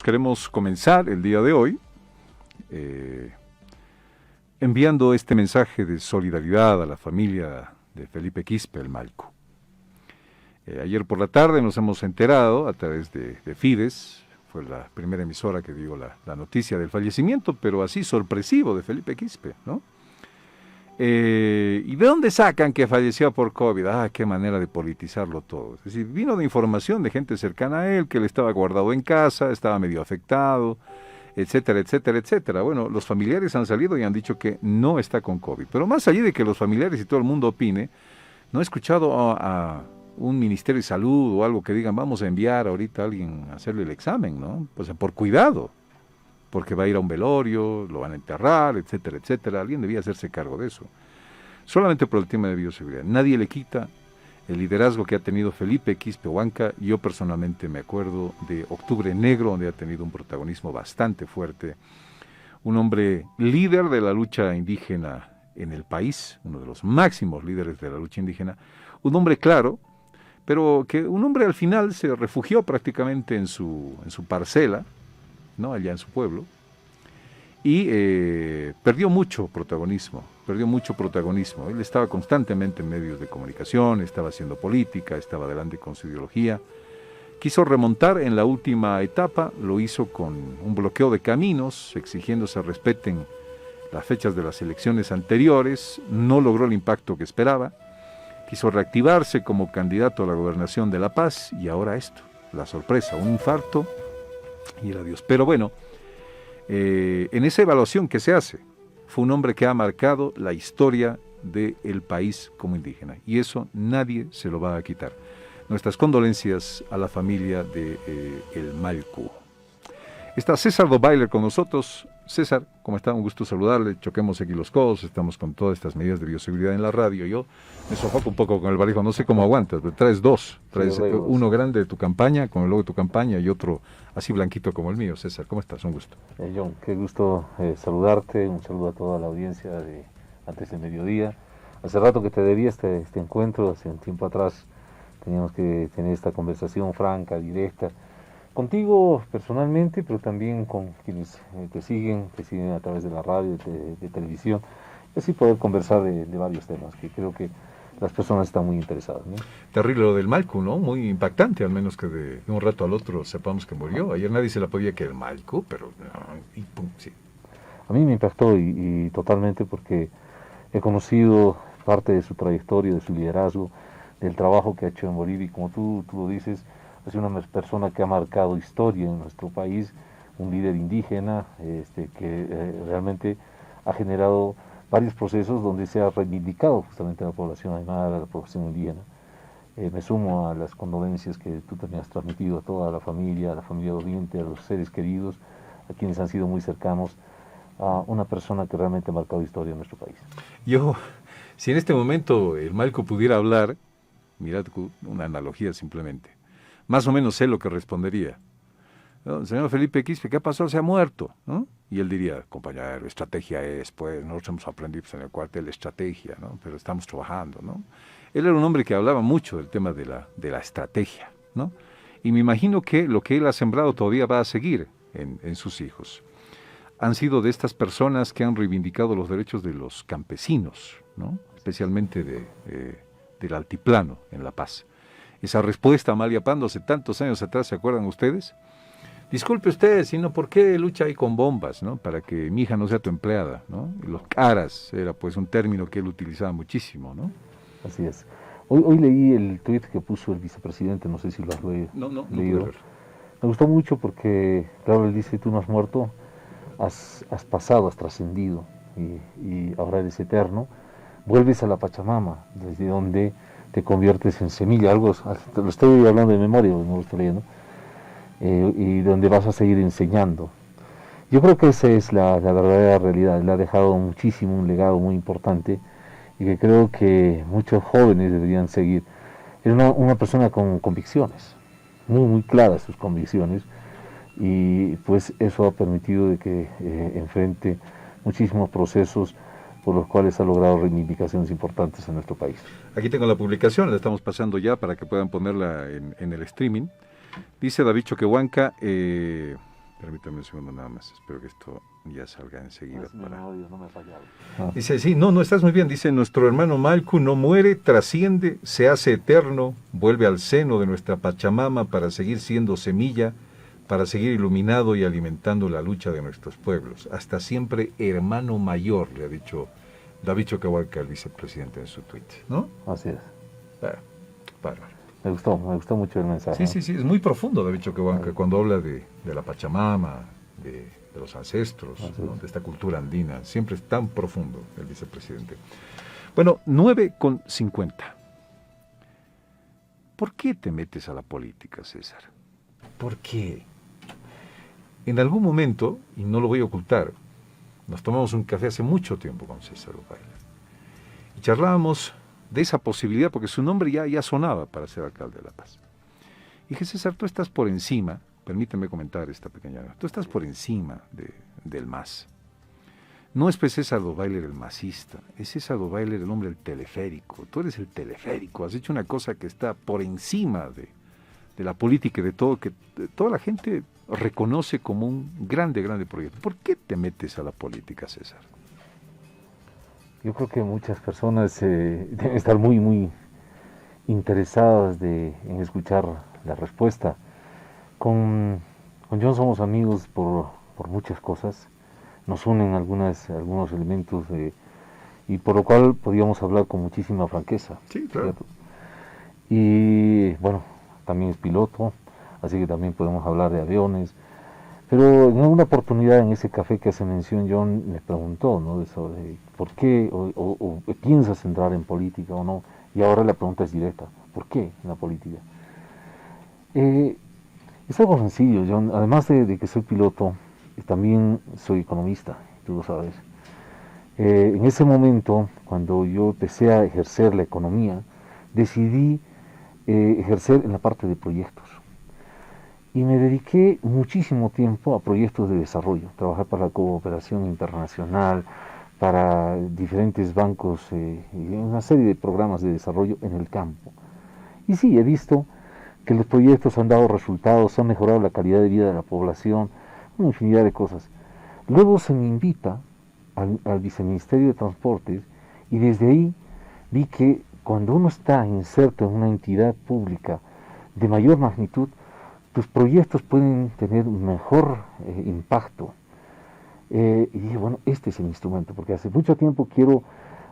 queremos comenzar el día de hoy enviando este mensaje de solidaridad a la familia de Felipe Quispe, el Malcu. Ayer por la tarde nos hemos enterado a través de Fides, fue la primera emisora que dio la noticia del fallecimiento, pero así sorpresivo, de Felipe Quispe, ¿no? ¿Y de dónde sacan que falleció por COVID? Qué manera de politizarlo todo. Es decir, vino de información de gente cercana a él, que él estaba guardado en casa, estaba medio afectado, etcétera, etcétera, etcétera. Bueno, los familiares han salido y han dicho que no está con COVID. Pero más allá de que los familiares y todo el mundo opine, no he escuchado a un ministerio de salud o algo que digan, vamos a enviar ahorita a alguien a hacerle el examen, ¿no? Pues por cuidado, porque va a ir a un velorio, lo van a enterrar, etcétera, etcétera. Alguien debía hacerse cargo de eso. Solamente por el tema de bioseguridad. Nadie le quita el liderazgo que ha tenido Felipe Quispe Huanca. Yo personalmente me acuerdo de Octubre Negro, donde ha tenido un protagonismo bastante fuerte. Un hombre líder de la lucha indígena en el país, uno de los máximos líderes de la lucha indígena. Un hombre claro, pero que un hombre al final se refugió prácticamente en su parcela, ¿no? Allá en su pueblo, y perdió mucho protagonismo. Él estaba constantemente en medios de comunicación, estaba haciendo política, estaba adelante con su ideología. Quiso remontar en la última etapa, lo hizo con un bloqueo de caminos, exigiendo se respeten las fechas de las elecciones anteriores, no logró el impacto que esperaba. Quiso reactivarse como candidato a la gobernación de La Paz, y ahora esto, la sorpresa, un infarto y el adiós. Pero bueno, en esa evaluación que se hace, fue un hombre que ha marcado la historia del país como indígena, y eso nadie se lo va a quitar. Nuestras condolencias a la familia de el Malcu. Está César Dobailer con nosotros. César, ¿cómo está? Un gusto saludarle. Choquemos aquí los codos, estamos con todas estas medidas de bioseguridad en la radio. Yo me sofoco un poco con el barbijo, no sé cómo aguantas, pero traes dos. Traes uno grande de tu campaña, con el logo de tu campaña, y otro así blanquito como el mío. César, ¿cómo estás? Un gusto. John, qué gusto saludarte, un saludo a toda la audiencia de antes del mediodía. Hace rato que te debía este encuentro, hace un tiempo atrás teníamos que tener esta conversación franca, directa, contigo personalmente, pero también con quienes te siguen a través de la radio, de televisión, y así poder conversar de varios temas que creo que las personas están muy interesadas, ¿no? Terrible lo del Malcu, ¿no? Muy impactante, al menos que de un rato al otro sepamos que murió. Ayer nadie se la podía que el Malcu, pero y pum, sí. A mí me impactó y totalmente, porque he conocido parte de su trayectoria, de su liderazgo, del trabajo que ha hecho en Bolivia, y como tú lo dices, es una persona que ha marcado historia en nuestro país, un líder indígena que realmente ha generado varios procesos donde se ha reivindicado justamente a la población aymara, a la población indígena. Me sumo a las condolencias que tú también has transmitido a toda la familia de Oriente, a los seres queridos, a quienes han sido muy cercanos, a una persona que realmente ha marcado historia en nuestro país. Yo, si en este momento el Malcu pudiera hablar, mirad, una analogía simplemente, más o menos sé lo que respondería. ¿No? Señor Felipe Quispe, ¿qué pasó? Se ha muerto, ¿no? Y él diría, compañero, estrategia es, pues, nosotros hemos aprendido en el cuartel estrategia, ¿no? Pero estamos trabajando, ¿no? Él era un hombre que hablaba mucho del tema de la estrategia, ¿no? Y me imagino que lo que él ha sembrado todavía va a seguir en sus hijos. Han sido de estas personas que han reivindicado los derechos de los campesinos, ¿no? Especialmente del altiplano en La Paz. Esa respuesta a Amalia Pando hace tantos años atrás, ¿se acuerdan ustedes? Disculpe usted, sino ¿por qué lucha ahí con bombas, ¿no? Para que mi hija no sea tu empleada, ¿no? Y los caras era pues un término que él utilizaba muchísimo, ¿no? Así es. Hoy leí el tuit que puso el vicepresidente, no sé si lo has leído. No Me gustó mucho porque, claro, él dice, tú no has muerto, has pasado, has trascendido, y ahora eres eterno. Vuelves a la Pachamama, desde donde te conviertes en semilla, algo, te lo estoy hablando de memoria, no lo estoy leyendo, y donde vas a seguir enseñando. Yo creo que esa es la verdadera realidad. Le ha dejado muchísimo, un legado muy importante, y que creo que muchos jóvenes deberían seguir. Era una persona con convicciones, muy claras sus convicciones, y pues eso ha permitido de que enfrente muchísimos procesos por los cuales ha logrado reivindicaciones importantes en nuestro país. Aquí tengo la publicación, la estamos pasando ya para que puedan ponerla en el streaming. Dice David Choquehuanca, espérame permítame un segundo nada más, espero que esto ya salga enseguida. No me ha fallado. Dice, sí, no estás muy bien, dice, nuestro hermano Malcu no muere, trasciende, se hace eterno, vuelve al seno de nuestra Pachamama para seguir siendo semilla, para seguir iluminado y alimentando la lucha de nuestros pueblos. Hasta siempre, hermano mayor, le ha dicho David Choquehuanca, el vicepresidente, en su tweet, ¿no? Así es. Bárbaro. Me gustó mucho el mensaje. Sí, es muy profundo David Choquehuanca cuando habla de la Pachamama, de los ancestros, ¿no? De esta cultura andina. Siempre es tan profundo el vicepresidente. Bueno, 9:50. ¿Por qué te metes a la política, César? ¿Por qué? En algún momento, y no lo voy a ocultar, nos tomamos un café hace mucho tiempo con César Ovalle y charlábamos de esa posibilidad, porque su nombre ya sonaba para ser alcalde de La Paz. Y dije, César, tú estás por encima, permíteme comentar esta pequeña, tú estás por encima del MAS. No es pues César Ovalle el masista, es César Ovalle el hombre del teleférico. Tú eres el teleférico, has hecho una cosa que está por encima de la política y de todo, que toda la gente reconoce como un grande proyecto. ¿Por qué te metes a la política, César? Yo creo que muchas personas deben estar muy interesadas en escuchar la respuesta. Con John somos amigos por muchas cosas, nos unen algunos elementos y por lo cual podíamos hablar con muchísima franqueza. Sí, claro. ¿Cierto? Y bueno, también es piloto, así que también podemos hablar de aviones. Pero en una oportunidad en ese café que hace mención, John me preguntó, ¿no?, sobre por qué o piensas entrar en política o no. Y ahora la pregunta es directa, ¿por qué en la política? Es algo sencillo, John. Además de que soy piloto, también soy economista, tú lo sabes. En ese momento, cuando yo empecé a ejercer la economía, decidí ejercer en la parte de proyectos. Y me dediqué muchísimo tiempo a proyectos de desarrollo, trabajar para la cooperación internacional, para diferentes bancos y una serie de programas de desarrollo en el campo. Y sí, he visto que los proyectos han dado resultados, han mejorado la calidad de vida de la población, una infinidad de cosas. Luego se me invita al Viceministerio de Transportes y desde ahí vi que cuando uno está inserto en una entidad pública de mayor magnitud, tus proyectos pueden tener un mejor impacto. Y dije, bueno, este es el instrumento, porque hace mucho tiempo quiero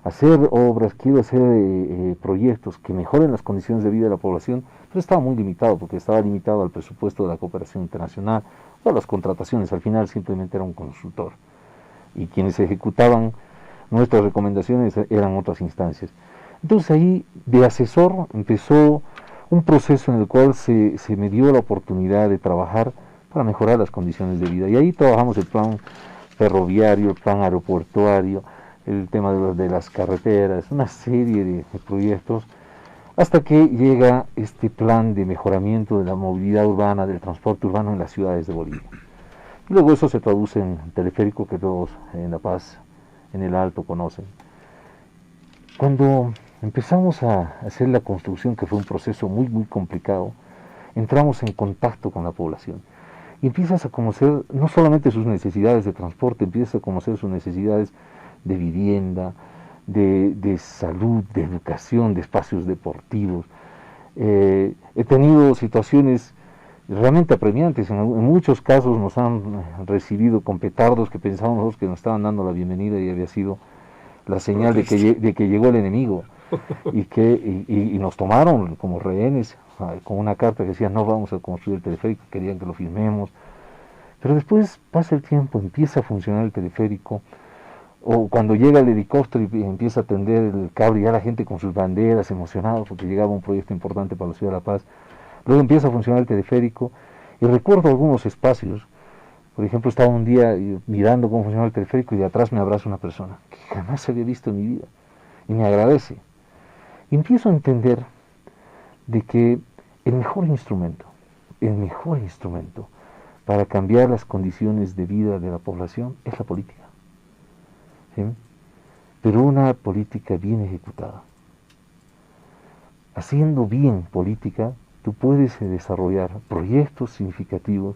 hacer obras, quiero hacer proyectos que mejoren las condiciones de vida de la población, pero estaba muy limitado, porque estaba limitado al presupuesto de la cooperación internacional o a las contrataciones. Al final simplemente era un consultor. Y quienes ejecutaban nuestras recomendaciones eran otras instancias. Entonces ahí, de asesor, empezó un proceso en el cual se me dio la oportunidad de trabajar para mejorar las condiciones de vida. Y ahí trabajamos el plan ferroviario, el plan aeroportuario, el tema de las carreteras, una serie de proyectos, hasta que llega este plan de mejoramiento de la movilidad urbana, del transporte urbano en las ciudades de Bolivia. Y luego eso se traduce en teleférico, que todos en La Paz, en el Alto, conocen. Cuando empezamos a hacer la construcción, que fue un proceso muy complicado, entramos en contacto con la población y empiezas a conocer no solamente sus necesidades de transporte, empiezas a conocer sus necesidades de vivienda, de salud, de educación, de espacios deportivos. He tenido situaciones realmente apremiantes. En muchos casos nos han recibido con petardos que pensábamos nosotros que nos estaban dando la bienvenida y había sido la señal de que llegó el enemigo. Y nos tomaron como rehenes con una carta que decía no vamos a construir el teleférico, querían que lo firmemos. Pero después pasa el tiempo, empieza a funcionar el teleférico, o cuando llega el helicóptero y empieza a tender el cable, ya la gente con sus banderas, emocionados porque llegaba un proyecto importante para la ciudad de La Paz. Luego empieza a funcionar el teleférico y recuerdo algunos espacios. Por ejemplo, estaba un día mirando cómo funcionaba el teleférico y de atrás me abraza una persona que jamás había visto en mi vida y me agradece. Y empiezo a entender de que el mejor instrumento para cambiar las condiciones de vida de la población es la política. ¿Sí? Pero una política bien ejecutada. Haciendo bien política, tú puedes desarrollar proyectos significativos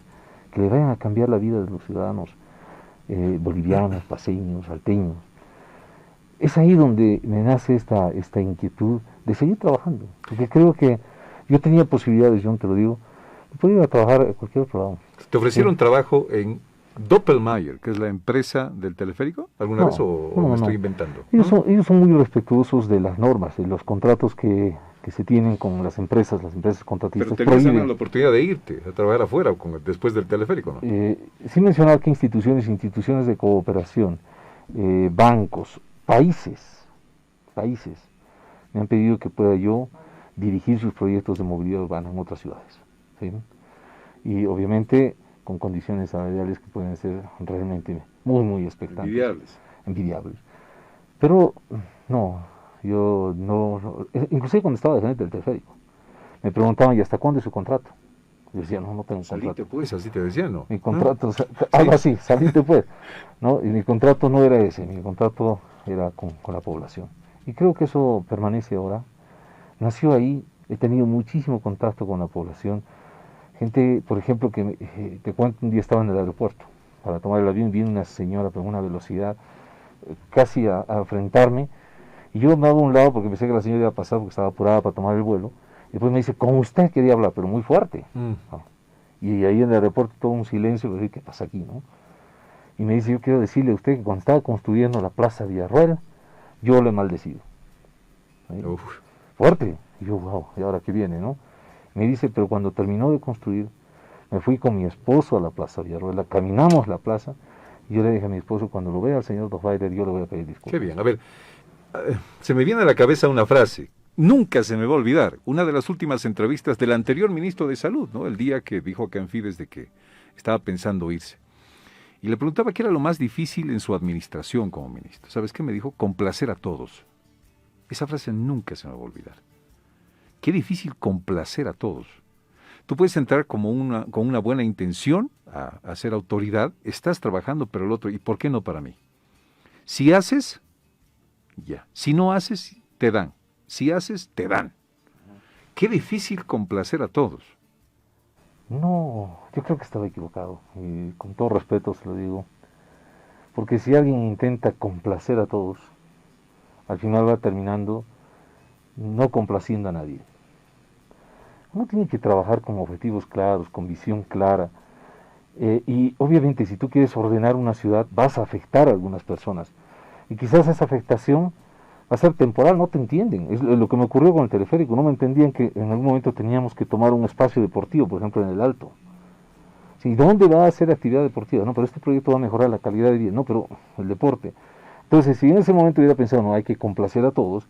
que le vayan a cambiar la vida de los ciudadanos bolivianos, paceños, salteños. Es ahí donde me nace esta inquietud de seguir trabajando, porque creo que yo tenía posibilidades, yo te lo digo, podía ir a trabajar a cualquier otro lado. ¿Te ofrecieron trabajo en Doppelmayr, que es la empresa del teleférico, alguna vez o me estoy inventando? Ellos son muy respetuosos de las normas, de los contratos que se tienen con las empresas contratistas. Pero tenías la oportunidad de irte a trabajar afuera después del teleférico, ¿no? Sin mencionar que instituciones de cooperación, bancos, países, me han pedido que pueda yo dirigir sus proyectos de movilidad urbana en otras ciudades, ¿sí? Y obviamente con condiciones salariales que pueden ser realmente muy, muy expectantes. Envidiables. Pero no, yo no, inclusive cuando estaba de gerente del teleférico, me preguntaban, ¿y hasta cuándo es su contrato? Yo decía, no tengo contrato. Salite pues, así te decían, ¿no? Mi contrato, algo así, salite pues, ¿no? Y mi contrato no era ese, mi contrato era con la población. Y creo que eso permanece ahora. Nació ahí, he tenido muchísimo contacto con la población. Gente, por ejemplo, que te cuento, un día estaba en el aeropuerto para tomar el avión, viene una señora con una velocidad casi a enfrentarme, y yo me hago a un lado porque pensé que la señora iba a pasar porque estaba apurada para tomar el vuelo, y después me dice, con usted quería hablar, pero muy fuerte. Y ahí en el aeropuerto todo un silencio, le digo, ¿qué pasa aquí, no? Y me dice, yo quiero decirle a usted que cuando estaba construyendo la Plaza Villarroel, yo lo he maldecido. Fuerte. Y yo, wow, ¿y ahora qué viene, no? Me dice, pero cuando terminó de construir, me fui con mi esposo a la Plaza Villarroel, caminamos la plaza, y yo le dije a mi esposo, cuando lo vea al señor Dottweiler, yo le voy a pedir disculpas. Qué bien, a ver, se me viene a la cabeza una frase, nunca se me va a olvidar, una de las últimas entrevistas del anterior ministro de Salud, ¿no? El día que dijo a Canfides de que estaba pensando irse. Y le preguntaba qué era lo más difícil en su administración como ministro. ¿Sabes qué me dijo? Complacer a todos. Esa frase nunca se me va a olvidar. Qué difícil complacer a todos. Tú puedes entrar con una buena intención a ser autoridad, estás trabajando, pero el otro, ¿y por qué no para mí? Si haces, ya. Si no haces, te dan. Si haces, te dan. Qué difícil complacer a todos. No, yo creo que estaba equivocado, y con todo respeto se lo digo, porque si alguien intenta complacer a todos, al final va terminando no complaciendo a nadie. Uno tiene que trabajar con objetivos claros, con visión clara, y obviamente si tú quieres ordenar una ciudad vas a afectar a algunas personas, y quizás esa afectación va a ser temporal, no te entienden. Es lo que me ocurrió con el teleférico, no me entendían que en algún momento teníamos que tomar un espacio deportivo, por ejemplo en el Alto. ¿Sí? ¿Dónde va a hacer actividad deportiva? No, pero este proyecto va a mejorar la calidad de vida, no, pero el deporte. Entonces, si en ese momento hubiera pensado, no, hay que complacer a todos,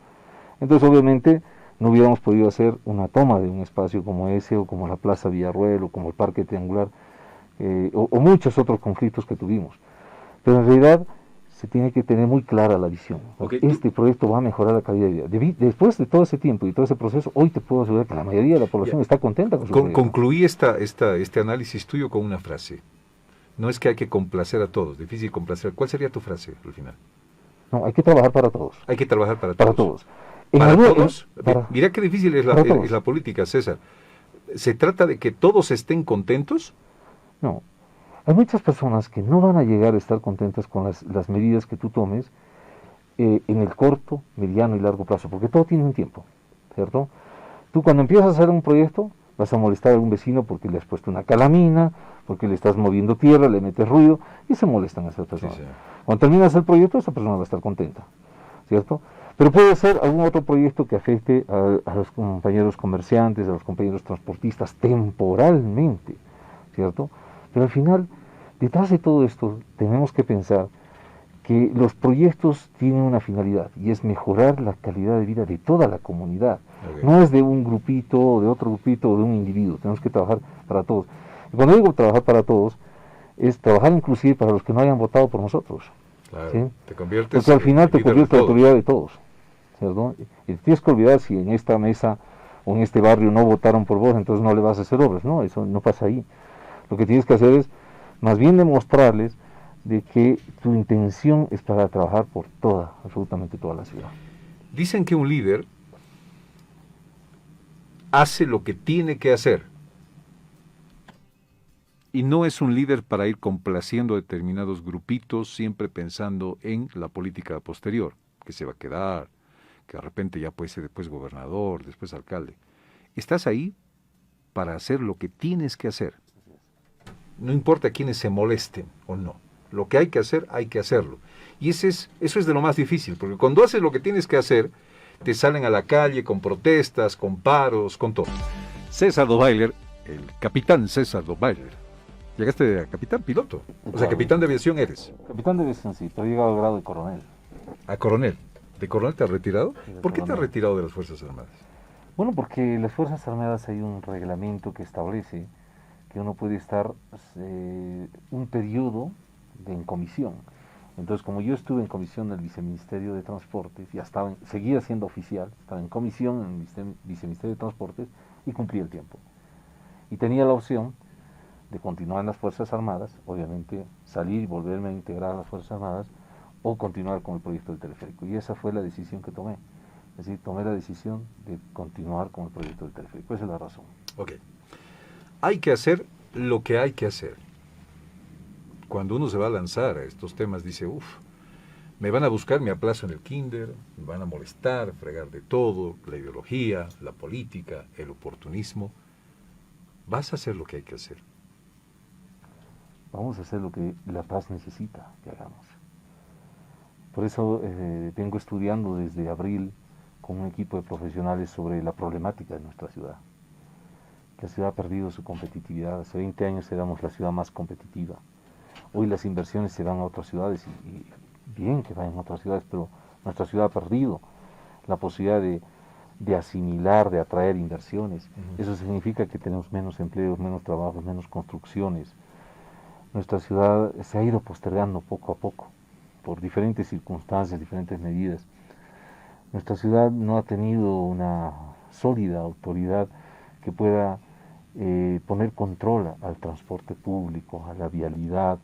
entonces obviamente no hubiéramos podido hacer una toma de un espacio como ese, o como la Plaza Villarroel, o como el Parque Triangular, o muchos otros conflictos que tuvimos. Pero en realidad se tiene que tener muy clara la visión. Okay. Este proyecto va a mejorar la calidad de vida. Después de todo ese tiempo y todo ese proceso, hoy te puedo asegurar que la mayoría de la población está contenta con su proyecto. Concluí este análisis tuyo con una frase. No es que hay que complacer a todos, difícil complacer. ¿Cuál sería tu frase al final? No, hay que trabajar para todos. Hay que trabajar para todos. Para todos. ¿Para todos? Mira qué difícil es la política, César. ¿Se trata de que todos estén contentos? No. Hay muchas personas que no van a llegar a estar contentas con las medidas que tú tomes en el corto, mediano y largo plazo, porque todo tiene un tiempo, ¿cierto? Tú cuando empiezas a hacer un proyecto vas a molestar a algún vecino porque le has puesto una calamina, porque le estás moviendo tierra, le metes ruido y se molestan a esas personas. Sí, sí. Cuando terminas el proyecto, esa persona va a estar contenta, ¿cierto? Pero puede ser algún otro proyecto que afecte a los compañeros comerciantes, a los compañeros transportistas temporalmente, ¿cierto? Pero al final, detrás de todo esto, tenemos que pensar que los proyectos tienen una finalidad, y es mejorar la calidad de vida de toda la comunidad. Okay. No es de un grupito, o de otro grupito, o de un individuo. Tenemos que trabajar para todos. Y cuando digo trabajar para todos, es trabajar inclusive para los que no hayan votado por nosotros. Claro, ¿sí? Te conviertes porque al final te conviertes en autoridad de todos, ¿cierto? Y tienes que olvidar si en esta mesa o en este barrio no votaron por vos, entonces no le vas a hacer obras. No, eso no pasa ahí. Lo que tienes que hacer es más bien demostrarles de que tu intención es para trabajar por absolutamente toda la ciudad. Dicen que un líder hace lo que tiene que hacer Y no es un líder para ir complaciendo a determinados grupitos, siempre pensando en la política posterior, que se va a quedar, que de repente ya puede ser después gobernador, después alcalde. Estás ahí para hacer lo que tienes que hacer. No importa quiénes se molesten o no. Lo que hay que hacerlo. Y eso es de lo más difícil, porque cuando haces lo que tienes que hacer, te salen a la calle con protestas, con paros, con todo. César Dottweiler, el capitán César Dottweiler. Llegaste a capitán piloto. O sea, capitán de aviación eres. Capitán de aviación, sí, pero he llegado al grado de coronel. A coronel. ¿De coronel te has retirado? Sí, ¿Por qué te has coronel. retirado de las Fuerzas Armadas? Bueno, porque en las Fuerzas Armadas hay un reglamento que establece que uno puede estar un periodo en comisión. Entonces, como yo estuve en comisión del Viceministerio de Transportes, seguía siendo oficial, estaba en comisión en el Viceministerio de Transportes y cumplí el tiempo. Y tenía la opción de continuar en las Fuerzas Armadas, obviamente salir y volverme a integrar a las Fuerzas Armadas, o continuar con el proyecto del teleférico. Y esa fue la decisión que tomé. Es decir, tomé la decisión de continuar con el proyecto del teleférico. Esa es la razón. Ok. Hay que hacer lo que hay que hacer. Cuando uno se va a lanzar a estos temas, dice, me van a buscar, me aplazo en el kinder, me van a molestar, fregar de todo, la ideología, la política, el oportunismo. Vas a hacer lo que hay que hacer. Vamos a hacer lo que la paz necesita que hagamos. Por eso vengo estudiando desde abril con un equipo de profesionales sobre la problemática de nuestra ciudad. La ciudad ha perdido su competitividad. Hace 20 años éramos la ciudad más competitiva. Hoy las inversiones se van a otras ciudades y bien que vayan a otras ciudades, pero nuestra ciudad ha perdido la posibilidad de asimilar, de atraer inversiones. Eso significa que tenemos menos empleos, menos trabajos, menos construcciones. Nuestra ciudad se ha ido postergando poco a poco por diferentes circunstancias, diferentes medidas. Nuestra ciudad no ha tenido una sólida autoridad que pueda poner control al transporte público, a la vialidad,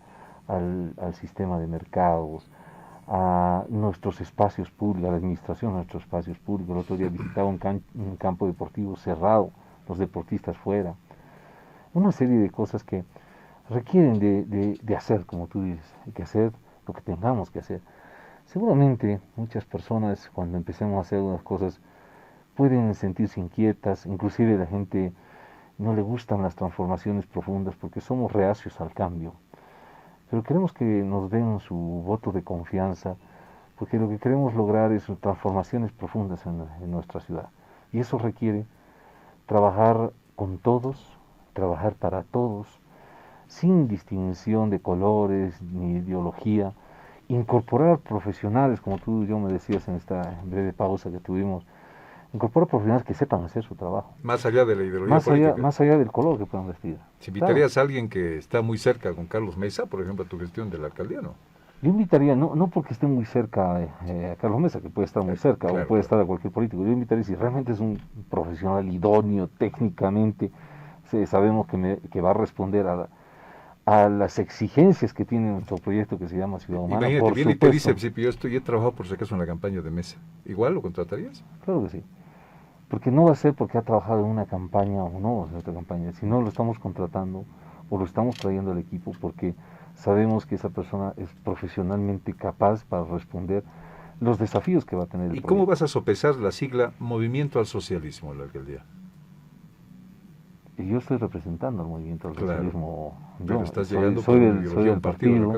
al sistema de mercados, a nuestros espacios públicos, a la administración de nuestros espacios públicos. El otro día visitaba un campo deportivo cerrado, los deportistas fuera. Una serie de cosas que requieren de hacer, como tú dices, hay que hacer lo que tengamos que hacer. Seguramente muchas personas cuando empecemos a hacer unas cosas pueden sentirse inquietas, inclusive la gente no le gustan las transformaciones profundas porque somos reacios al cambio. Pero queremos que nos den su voto de confianza porque lo que queremos lograr es transformaciones profundas en nuestra ciudad. Y eso requiere trabajar con todos, trabajar para todos, sin distinción de colores ni ideología, incorporar profesionales, como tú y yo me decías en esta breve pausa que tuvimos, incorporar profesionales que sepan hacer su trabajo. Más allá de la ideología política. Más allá del color que puedan vestir. Si invitarías a alguien que está muy cerca con Carlos Mesa, por ejemplo, a tu gestión de la alcaldía, ¿no? Yo invitaría, no porque esté muy cerca a Carlos Mesa, que puede estar muy cerca, o puede estar a cualquier político, yo invitaría si realmente es un profesional idóneo, técnicamente, sabemos que va a responder a las exigencias que tiene nuestro proyecto que se llama Ciudad Humana. Imagínate, viene y te dice, yo he trabajado por si acaso en la campaña de Mesa. ¿Igual lo contratarías? Claro que sí. Porque no va a ser porque ha trabajado en una campaña o no en otra campaña, sino lo estamos contratando o lo estamos trayendo al equipo porque sabemos que esa persona es profesionalmente capaz para responder los desafíos que va a tener el proyecto. ¿Y cómo vas a sopesar la sigla Movimiento al Socialismo en la alcaldía? Y yo estoy representando al movimiento al socialismo. Pero estás soy del partido,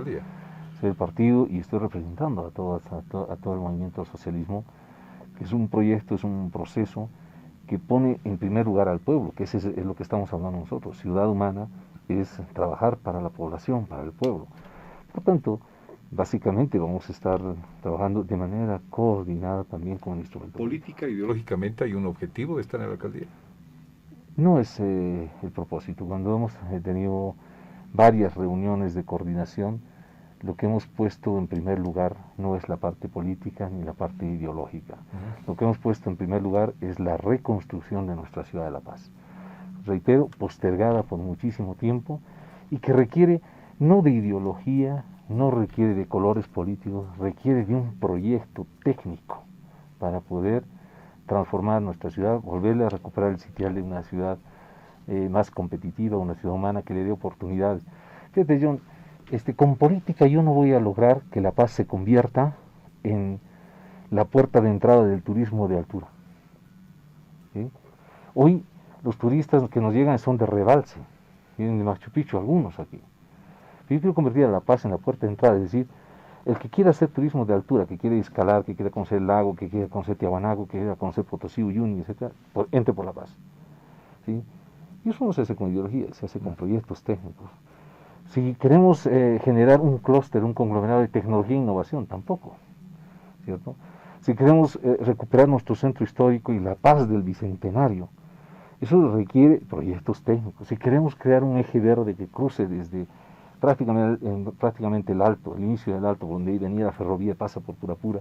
soy del partido y estoy representando a todo el movimiento al socialismo, que es un proyecto, es un proceso que pone en primer lugar al pueblo, que ese es lo que estamos hablando nosotros. Ciudad Humana es trabajar para la población, para el pueblo. Por tanto, básicamente vamos a estar trabajando de manera coordinada también con el instrumento. ¿Política, ideológicamente hay un objetivo de estar en la alcaldía? No es el propósito. Cuando hemos tenido varias reuniones de coordinación, lo que hemos puesto en primer lugar no es la parte política ni la parte ideológica. Lo que hemos puesto en primer lugar es la reconstrucción de nuestra ciudad de La Paz. Reitero, postergada por muchísimo tiempo y que requiere no de ideología, no requiere de colores políticos, requiere de un proyecto técnico para poder transformar nuestra ciudad, volverle a recuperar el sitial de una ciudad más competitiva, una ciudad humana que le dé oportunidades. Fíjate, John, con política yo no voy a lograr que La Paz se convierta en la puerta de entrada del turismo de altura. ¿Sí? Hoy los turistas que nos llegan son de rebalse, vienen de Machu Picchu, algunos aquí. Yo quiero convertir a La Paz en la puerta de entrada, es decir, el que quiera hacer turismo de altura, que quiere escalar, que quiera conocer el lago, que quiera conocer Tiahuanaco, que quiera conocer Potosí, Uyuni, etc., entre por La Paz. ¿Sí? Y eso no se hace con ideología, se hace con proyectos técnicos. Si queremos generar un clúster, un conglomerado de tecnología e innovación, tampoco, ¿cierto? Si queremos recuperar nuestro centro histórico y la paz del Bicentenario, eso requiere proyectos técnicos. Si queremos crear un eje verde que cruce desde prácticamente el Alto, el inicio del Alto, donde venía la ferrovía, pasa por Purapura,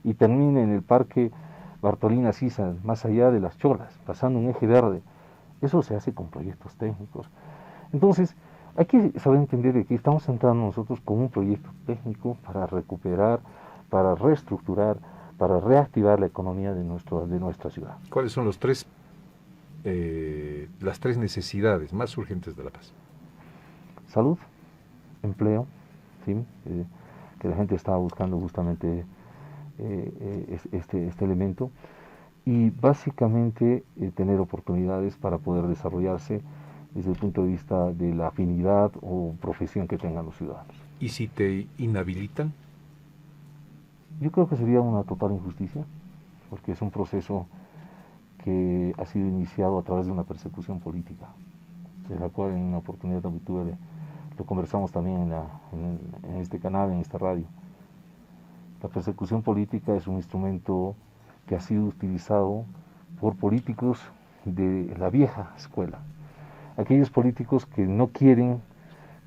y termina en el Parque Bartolina Sisa, más allá de las Cholas, pasando un eje verde, eso se hace con proyectos técnicos. Entonces, hay que saber entender de que estamos entrando nosotros con un proyecto técnico para recuperar, para reestructurar, para reactivar la economía de nuestra ciudad. ¿Cuáles son las tres necesidades más urgentes de La Paz? Salud, empleo, ¿sí? Que la gente estaba buscando justamente este elemento, y básicamente tener oportunidades para poder desarrollarse desde el punto de vista de la afinidad o profesión que tengan los ciudadanos. ¿Y si te inhabilitan? Yo creo que sería una total injusticia, porque es un proceso que ha sido iniciado a través de una persecución política, de la cual en una oportunidad lo conversamos también en este canal, en esta radio. La persecución política es un instrumento que ha sido utilizado por políticos de la vieja escuela, aquellos políticos que no quieren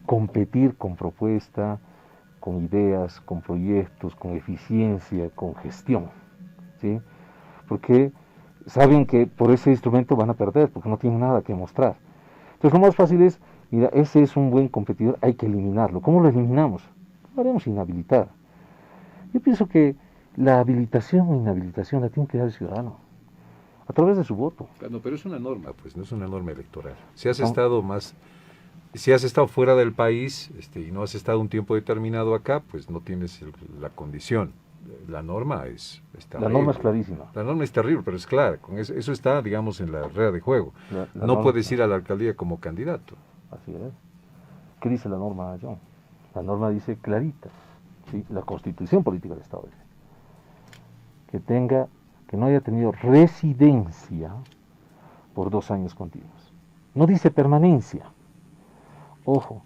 competir con propuesta, con ideas, con proyectos, con eficiencia, con gestión, ¿sí? Porque saben que por ese instrumento van a perder, porque no tienen nada que mostrar. Entonces lo más fácil es, mira, ese es un buen competidor, hay que eliminarlo. ¿Cómo lo eliminamos? Lo haremos inhabilitar. Yo pienso que la habilitación o inhabilitación la tiene que dar el ciudadano, a través de su voto. No, pero es una norma, pues no es una norma electoral. Si has estado fuera del país y no has estado un tiempo determinado acá, pues no tienes la condición. La norma es terrible. La norma es clarísima. La norma es terrible, pero es clara. Con eso está, digamos, en la regla de juego. No puedes ir a la alcaldía como candidato. Así es. ¿Qué dice la norma, John? La norma dice clarita, ¿sí? La Constitución Política del Estado dice que no haya tenido residencia por 2 años continuos. No dice permanencia. Ojo,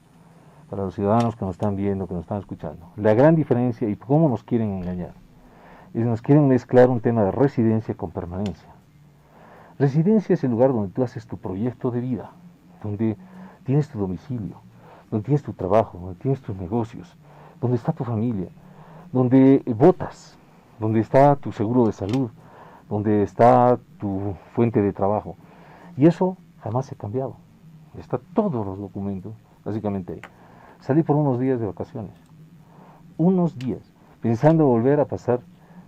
para los ciudadanos que nos están viendo, que nos están escuchando, la gran diferencia y cómo nos quieren engañar, es que nos quieren mezclar un tema de residencia con permanencia. Residencia es el lugar donde tú haces tu proyecto de vida, donde tienes tu domicilio, donde tienes tu trabajo, donde tienes tus negocios, donde está tu familia, donde votas, donde está tu seguro de salud, donde está tu fuente de trabajo. Y eso jamás se ha cambiado. Está todos los documentos, básicamente ahí. Salí por unos días de vacaciones, unos días, pensando volver a pasar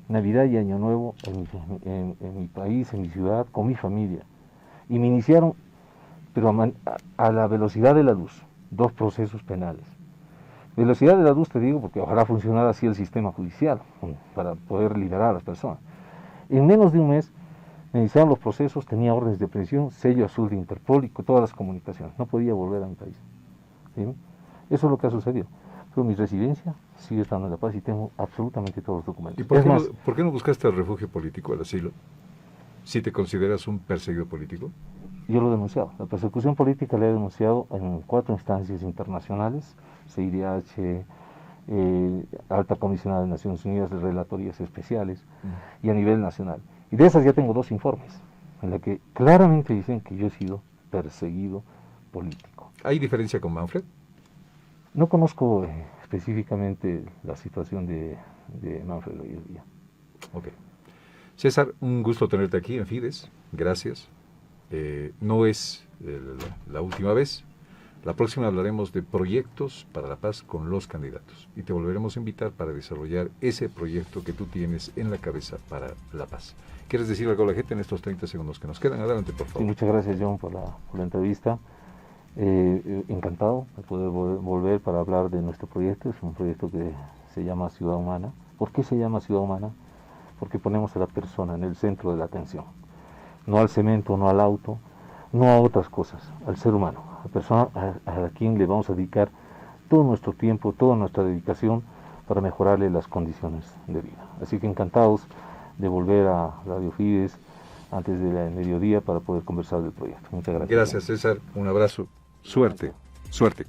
Navidad y Año Nuevo en mi país, en mi ciudad, con mi familia. Y me iniciaron, pero a la velocidad de la luz, 2 procesos penales. Velocidad de la luz te digo porque ojalá funcionara así el sistema judicial, para poder liberar a las personas. En menos de un mes me iniciaron los procesos, tenía órdenes de prisión, sello azul de Interpol y con todas las comunicaciones. No podía volver a mi país. ¿Sí? Eso es lo que ha sucedido. Pero mi residencia sigue estando en La Paz y tengo absolutamente todos los documentos. ¿Y por qué no buscaste el refugio político, el asilo? Si te consideras un perseguido político. Yo lo he denunciado. La persecución política la he denunciado en 4 instancias internacionales, CIDH, Alta Comisionada de Naciones Unidas, de Relatorías Especiales, y a nivel nacional. Y de esas ya tengo 2 informes, en la que claramente dicen que yo he sido perseguido político. ¿Hay diferencia con Manfred? No conozco específicamente la situación de Manfred hoy en día. Ok. César, un gusto tenerte aquí en Fides. Gracias. No es la última vez. La próxima hablaremos de proyectos para la paz con los candidatos y te volveremos a invitar para desarrollar ese proyecto que tú tienes en la cabeza para la paz. ¿Quieres decir algo a la gente en estos 30 segundos que nos quedan? Adelante, por favor. Sí, muchas gracias, John, por la entrevista. Encantado de poder volver para hablar de nuestro proyecto. Es un proyecto que se llama Ciudad Humana. ¿Por qué se llama Ciudad Humana? Porque ponemos a la persona en el centro de la atención. No al cemento, no al auto, no a otras cosas, al ser humano, a la persona a quien le vamos a dedicar todo nuestro tiempo, toda nuestra dedicación para mejorarle las condiciones de vida. Así que encantados de volver a Radio Fides antes del mediodía para poder conversar del proyecto. Muchas gracias. Gracias, César. Un abrazo. Suerte. Suerte.